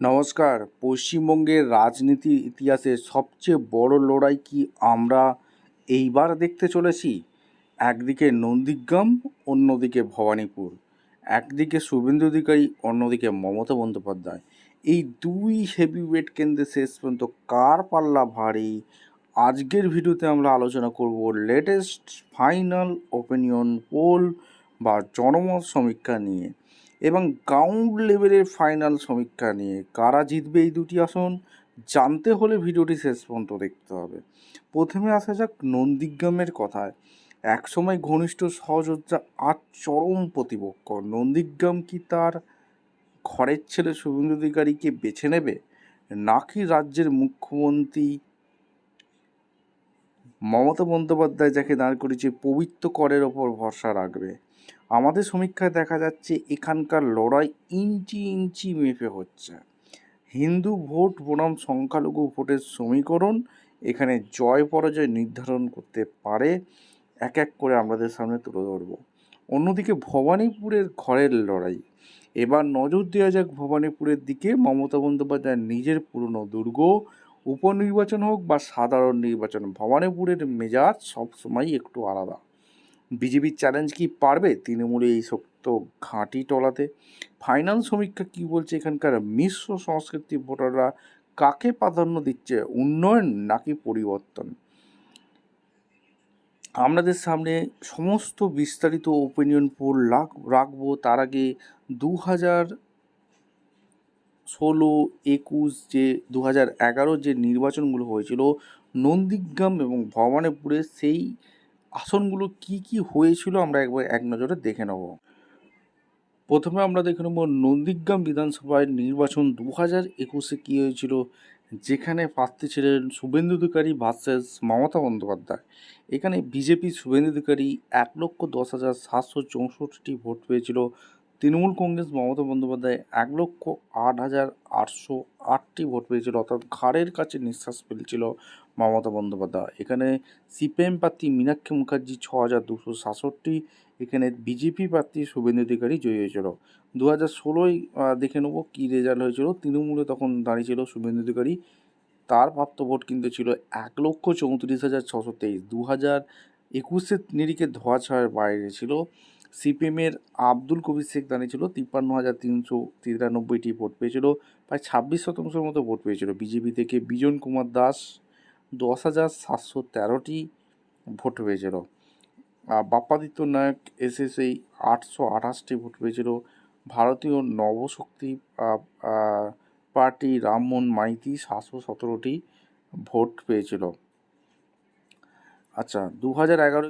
নমস্কার। পশ্চিমবঙ্গের রাজনীতির ইতিহাসে সবচেয়ে বড় লড়াই কি আমরা এইবার দেখতে চলেছি? একদিকে নন্দীগ্রাম, অন্যদিকে ভবানীপুর। একদিকে শুভেন্দু অধিকারী, অন্যদিকে মমতা বন্দ্যোপাধ্যায়। এই দুই হেভিওয়েট কেন্দ্রে শেষ পর্যন্ত কার পাল্লা ভারী? আজকের ভিডিওতে আমরা আলোচনা করব লেটেস্ট ফাইনাল ওপিনিয়ন পোল বা জনমত সমীক্ষা নিয়ে এবং গ্রাউন্ড লেভেলের ফাইনাল সমীক্ষা নিয়ে। কারা জিতবে এই দুটি আসন জানতে হলে ভিডিওটি শেষ পর্যন্ত দেখতে হবে। প্রথমে আসা যাক নন্দীগ্রামের কথায়। একসময় ঘনিষ্ঠ সহযোদ্ধা আজ চরম প্রতিপক্ষ। নন্দীগ্রাম কি তার ঘরের ছেলে শুভেন্দু অধিকারীকে বেছে নেবে, নাকি রাজ্যের মুখ্যমন্ত্রী মমতা বন্দ্যোপাধ্যায় যাকে দাঁড় করেছে পবিত্র করের ওপর ভরসা রাখবে? আমাদের সমীক্ষায় দেখা যাচ্ছে এখানকার লড়াই ইঞ্চি ইঞ্চি মেপে হচ্ছে। হিন্দু ভোট বনাম সংখ্যালঘু ভোটের সমীকরণ এখানে জয় পরাজয় নির্ধারণ করতে পারে। এক এক করে আমাদের সামনে তুলে ধরব। অন্যদিকে ভবানীপুরের ঘরের লড়াই। এবার নজর দেওয়া যাক ভবানীপুরের দিকে। মমতা বন্দ্যোপাধ্যায়ের নিজের পুরনো দুর্গ। উপনির্বাচন হোক বা সাধারণ নির্বাচন, ভবানীপুরের মেজাজ সবসময় একটু আলাদা। বিজেপির চ্যালেঞ্জ কি পারবে তৃণমূলে এই শক্ত ঘাঁটি টলাতে? ফাইনাল সমীক্ষা কি বলছে এখানকার মিশ্র সংস্কৃতি ভোটাররা কাকে প্রাধান্য দিচ্ছে, উন্নয়ন নাকি পরিবর্তন? আপনাদের সামনে সমস্ত বিস্তারিত ওপিনিয়ন পোল রাখবো। তার আগে 2016, 21, 2011 যে নির্বাচনগুলো হয়েছিল নন্দীগ্রাম এবং ভবানীপুরে, সেই আসনগুলো কি কি হয়েছিল আমরা একবার এক নজরে দেখে নেব। প্রথমে আমরা দেখে নেব নন্দীগ্রাম বিধানসভায় নির্বাচন 2021-এ কী হয়েছিল, যেখানে প্রার্থী ছিলেন শুভেন্দু অধিকারী ভার্সেস মমতা বন্দ্যোপাধ্যায়। এখানে বিজেপি শুভেন্দু অধিকারী 1,10,764টি ভোট পেয়েছিল। তৃণমূল কংগ্রেস মমতা বন্দ্যোপাধ্যায় 1,08,808টি ভোট পেয়েছিল, অর্থাৎ ঘাড়ের কাছে নিঃশ্বাস ফেলছিল মমতা বন্দ্যোপাধ্যায়। এখানে সিপিএম প্রার্থী মীনাক্ষী মুখার্জি 6,266, এখানে বিজেপি প্রার্থী শুভেন্দু অধিকারী জয়ী হয়েছিল। 2016 দেখে নেব কী রেজাল্ট হয়েছিল। তৃণমূলে তখন দাঁড়িয়েছিল শুভেন্দু অধিকারী, তার প্রাপ্ত ভোট কিন্তু ছিল 1,34,623। 2021-এর নিরিখে ধোঁয়াছায়ার বাইরে ছিল। সিপিএমের আব্দুল কবির শেখ দাঁড়িয়েছিল 53,393টি ভোট পেয়েছিল, প্রায় 26% মতো ভোট পেয়েছিল। বিজেপি থেকে বিজন কুমার দাস 10,713টি ভোট পেয়েছিল। বাপ্পাদিত্য নায়ক এসএসএই 828টি ভোট পেয়েছিল। ভারতীয় নবশক্তি পার্টি রামমোহন মাইতি 717টি ভোট পেয়েছিল। আচ্ছা, 2011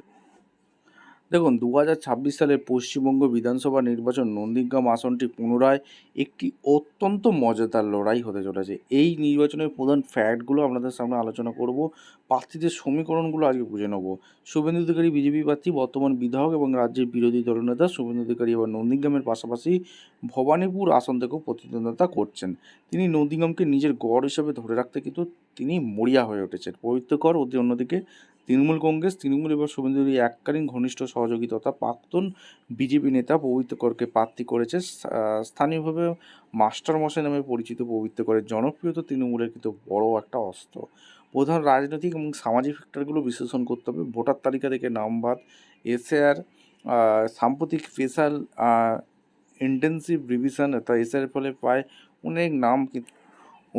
দেখুন 2026 সালের পশ্চিমবঙ্গ বিধানসভা নির্বাচন নন্দীগ্রাম আসনটি পুনরায় একটি অত্যন্ত মজাদার লড়াই হতে চলেছে। এই নির্বাচনের প্রধান ফ্যাক্টগুলো আপনাদের সামনে আলোচনা করব। প্রার্থীদের সমীকরণগুলো আজকে বুঝে নেব। শুভেন্দু অধিকারী বিজেপি প্রার্থী, বর্তমান বিধায়ক এবং রাজ্যের বিরোধী দলনেতা। শুভেন্দু অধিকারী এবার নন্দীগ্রামের পাশাপাশি ভবানীপুর আসন থেকেও প্রতিদ্বন্দ্বিতা করছেন। তিনি নন্দীগ্রামকে নিজের গড় হিসেবে ধরে রাখতে কিন্তু তিনি মরিয়া হয়ে উঠেছেন। পবিত্রকর অন্যদিকে তৃণমূল কংগ্রেস, তৃণমূল এবার শুভেন্দু অধিকারী এককালীন ঘনিষ্ঠ সহযোগী তথা প্রাক্তন বিজেপি নেতা পবিত্রকরকে প্রার্থী করেছে। স্থানীয়ভাবে মাস্টারমশাই নামে পরিচিত পবিত্রকরের জনপ্রিয়তা তৃণমূলের কিন্তু বড় একটা অস্ত্র। প্রধান রাজনৈতিক এবং সামাজিক ফ্যাক্টরগুলো বিশ্লেষণ করতে হবে। ভোটার তালিকা থেকে নামবাদ, এসআর, সাম্প্রতিক স্পেশাল ইন্টেন্সিভ রিভিশন, অর্থাৎ এসআরের ফলে প্রায় অনেক নাম কিন্তু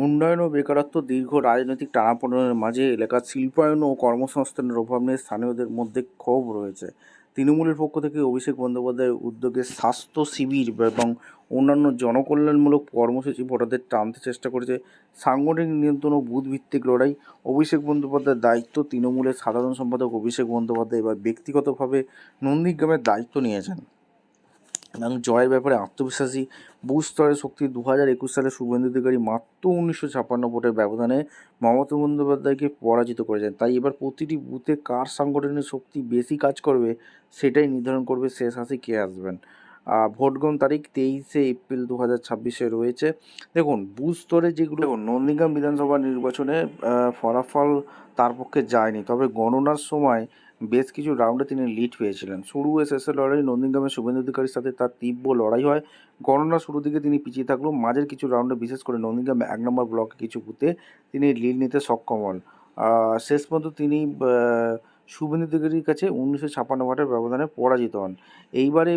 উন্নয়ন ও বেকারত্ব, দীর্ঘ রাজনৈতিক টানাপোড়েনের মাঝে এলাকার শিল্পায়ন ও কর্মসংস্থানের অভাব নিয়ে স্থানীয়দের মধ্যে ক্ষোভ রয়েছে। তৃণমূলের পক্ষ থেকে অভিষেক বন্দ্যোপাধ্যায়ের উদ্যোগে স্বাস্থ্য শিবির এবং অন্যান্য জনকল্যাণমূলক কর্মসূচি ভোটারদের টানতে চেষ্টা করেছে। সাংগঠনিক নিয়ন্ত্রণ ও বুথভিত্তিক লড়াই। অভিষেক বন্দ্যোপাধ্যায়ের দায়িত্ব। তৃণমূলের সাধারণ সম্পাদক অভিষেক বন্দ্যোপাধ্যায় এবার ব্যক্তিগতভাবে নন্দীগ্রামের দায়িত্ব নিয়েছেন এবং জয়ের ব্যাপারে আত্মবিশ্বাসী। বুথ স্তরের শক্তি। 2021 সালে শুভেন্দু অধিকারী মাত্র 1956 ভোটের ব্যবধানে মমতা বন্দ্যোপাধ্যায়কে পরাজিত করেছেন। তাই এবার প্রতিটি বুথে কার সাংগঠনিক শক্তি বেশি কাজ করবে সেটাই নির্ধারণ করবে শেষ হাসি কে আসবেন। ভোট গ্রহণ তারিখ 23শে এপ্রিল 2026 রয়েছে। দেখুন বুথ স্তরে যেগুলো, নন্দীগ্রাম বিধানসভা নির্বাচনে ফলাফল তার পক্ষে যায়নি, তবে গণনার সময় বেশ কিছু রাউন্ডে তিনি লিড পেয়েছিলেন। শুরু ও শেষের লড়াই নন্দীগ্রামের শুভেন্দু অধিকারীর সাথে তার তীব্র লড়াই হয়। গণনার শুরুর দিকে তিনি পিছিয়ে থাকলেও মাঝের কিছু রাউন্ডে বিশেষ করে নন্দীগ্রাম 1 নম্বর ব্লকে কিছু বুথে তিনি লিড নিতে সক্ষম হন। শেষ পর্যন্ত তিনি শুভেন্দু অধিকারীর কাছে 1956 ভোটের ব্যবধানে পরাজিত হন। এইবারে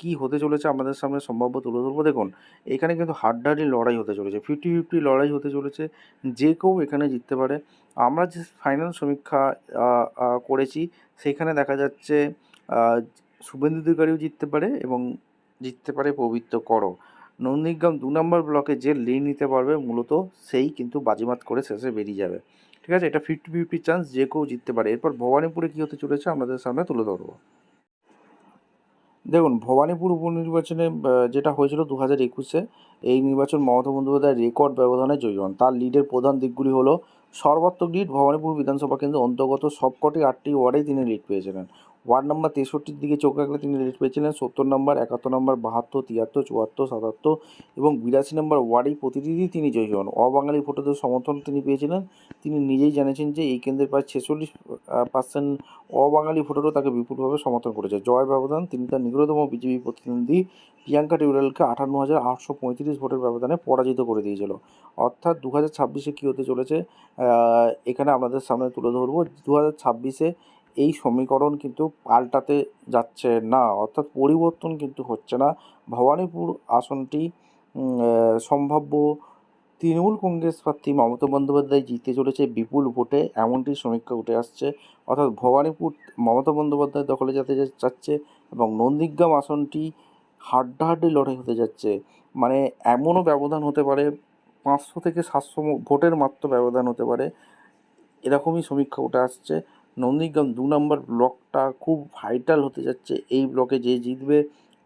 কী হতে চলেছে আমাদের সামনে সম্ভাব্য তুলে ধরবো। দেখুন, এখানে কিন্তু হাড্ডাহাড্ডি লড়াই হতে চলেছে, 50-50 লড়াই হতে চলেছে, যে কেউ এখানে জিততে পারে। আমরা যে ফাইনাল সমীক্ষা করেছি সেখানে দেখা যাচ্ছে শুভেন্দু অধিকারীও জিততে পারে এবং জিততে পারে পবিত্র করও। নন্দীগ্রাম 2 নম্বর ব্লকে যে লিড নিতে পারবে মূলত সেই কিন্তু বাজিমাত করে শেষে বেরিয়ে যাবে। ঠিক আছে, এটা 50-50 চান্স, যে কেউ জিততে পারে। এরপর ভবানীপুরে কী হতে চলেছে আমাদের সামনে তুলে ধরবো। দেখুন, ভবানীপুর উপনির্বাচনে যেটা হয়েছিল 2021-এ, এই নির্বাচন মমতা বন্দ্যোপাধ্যায় রেকর্ড ব্যবধানে জয়ী হন। তার লিডের প্রধান দিকগুলি হলো সর্বাত্মক লিড। ভবানীপুর বিধানসভা কেন্দ্রে অন্তর্গত সবকটি 8টি ওয়ার্ডেই তিনি লিড পেয়েছিলেন। ওয়ার্ড নম্বর 63-র দিকে চোখ রাখলে তিনি লিড পেয়েছিলেন 70 নম্বর, 71 নম্বর, 72, 73, 74, 77 এবং 82 নম্বর ওয়ার্ডেই প্রতিটিতেই তিনি জয়ী হন। অবাঙালি ভোটারদের সমর্থন তিনি পেয়েছিলেন। তিনি নিজেই জানিয়েছেন যে এই কেন্দ্রের প্রায় 46% অবাঙালি ভোটারও তাকে বিপুলভাবে সমর্থন করেছে। জয়ের ব্যবধান তিনি তার নিকটতম বিজেপি প্রতিদ্বন্দ্বী প্রিয়াঙ্কা টিউডালকে 58,835 ভোটের ব্যবধানে পরাজিত করে দিয়েছিল। অর্থাৎ 2026-এ কী হতে চলেছে এখানে আপনাদের সামনে তুলে ধরবো। 2026-এ এই সমীকরণ কিন্তু পাল্টাতে যাচ্ছে না, অর্থাৎ পরিবর্তন কিন্তু হচ্ছে না। ভবানীপুর আসনটি সম্ভাব্য তৃণমূল কংগ্রেস প্রার্থী মমতা বন্দ্যোপাধ্যায় জিতে চলেছে বিপুল ভোটে, এমনটি সমীক্ষা উঠে আসছে। অর্থাৎ ভবানীপুর মমতা বন্দ্যোপাধ্যায় দখলে যেতে যাচ্ছে এবং নন্দীগ্রাম আসনটি হাড্ডাহাড্ডি লড়াই হতে যাচ্ছে। মানে এমনও ব্যবধান হতে পারে, 500 থেকে 700 ভোটের মাত্র ব্যবধান হতে পারে, এরকমই সমীক্ষা উঠে আসছে। নন্দীগ্রাম 2 নম্বর ব্লকটা খুব ভাইটাল হতে যাচ্ছে। এই ব্লকে যে জিতবে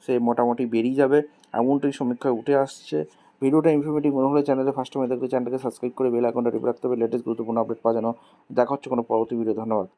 সে মোটামুটি বেরিয়ে যাবে, এমনটাই সমীক্ষায় উঠে আসছে। ভিডিওটা ইনফরমেটিভ মনে হলে চ্যানেলে ফার্স্ট টাইম দেখলে চ্যানেলটাকে সাবস্ক্রাইব করে বেল আইকনটা টিপে রাখতে হবে লেটেস্ট গুরুত্বপূর্ণ আপডেট পাওয়ার জন্য। দেখা হচ্ছে কোনো পরবর্তী ভিডিও। ধন্যবাদ।